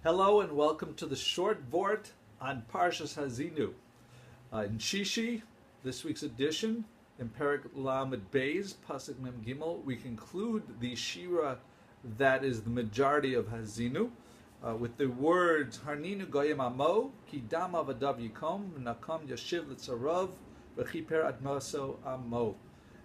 Hello and welcome to the short Vort on Parshas Haazinu. In Shishi, this week's edition, in Perek Lamed Beis, Pasuk Mem Gimel, we conclude the Shira that is the majority of Haazinu with the words Harninu Goyim Amo, Ki Dam Avadav Yikom, Nakam Yashiv Litzarav, V'chiper Admaso Amo.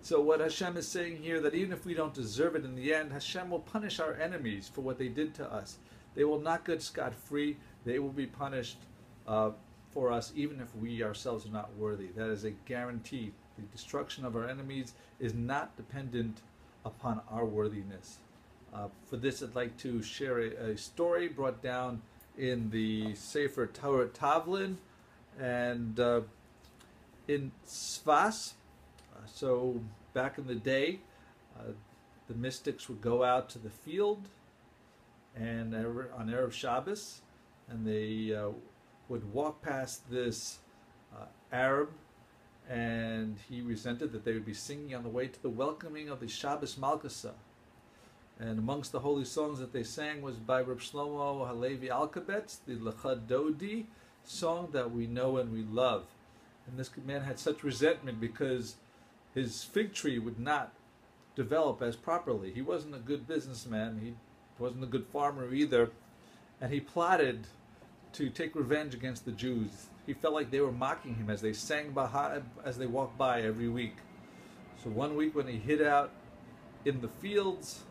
So what Hashem is saying here, that even if we don't deserve it in the end, Hashem will punish our enemies for what they did to us. They will not go scot-free. They will be punished for us, even if we ourselves are not worthy. That is a guarantee. The destruction of our enemies is not dependent upon our worthiness. For this, I'd like to share a story brought down in the Sefer Torah Tavlin and in Sfas. So back in the day, the mystics would go out to the field and on Erev Shabbos, and they would walk past this Arab, and he resented that they would be singing on the way to the welcoming of the Shabbos Malkasa. And amongst the holy songs that they sang was by Rabbi Shlomo Alkabetz, the Dodi song that we know and we love. And this man had such resentment because his fig tree would not develop as properly. He wasn't a good businessman. He wasn't a good farmer either. And he plotted to take revenge against the Jews. He felt like they were mocking him as they sang as they walked by every week. So one week when he hid out in the fields,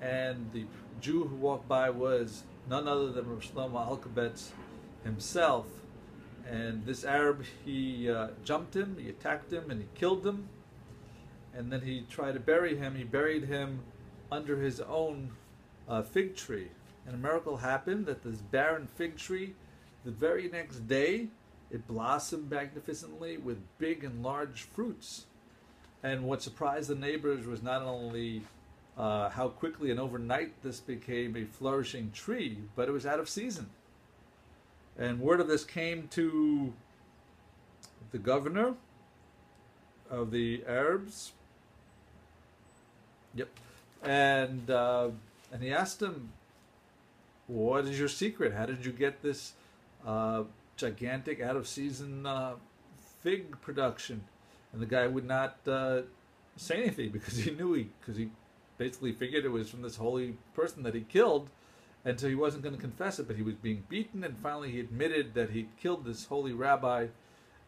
and the Jew who walked by was none other than Rabbi Shlomo Alkabetz himself. And this Arab, he jumped him, he attacked him, and he killed him. And then he tried to bury him. He buried him under his own fig tree. And a miracle happened that this barren fig tree, the very next day, it blossomed magnificently with big and large fruits. And what surprised the neighbors was not only how quickly and overnight this became a flourishing tree, but it was out of season. And word of this came to the governor of the Arabs. Yep. And he asked him, what is your secret? How did you get this gigantic out-of-season fig production? And the guy would not say anything because he basically figured it was from this holy person that he killed, and so he wasn't going to confess it, but he was being beaten, and finally he admitted that he killed this holy rabbi,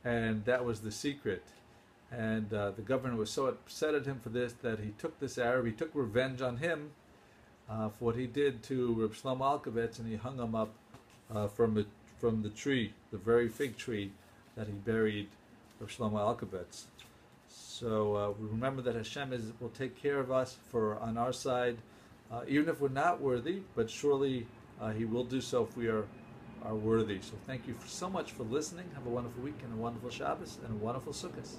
and that was the secret. And the governor was so upset at him for this that he took this Arab, he took revenge on him for what he did to Rabbi Shlomo Alkabetz, and he hung him up from the tree, the very fig tree that he buried Rabbi Shlomo Alkabetz. So we remember that Hashem will take care of us on our side, even if we're not worthy, but surely He will do so if we are worthy. So thank you so much for listening. Have a wonderful week and a wonderful Shabbos and a wonderful Sukkot.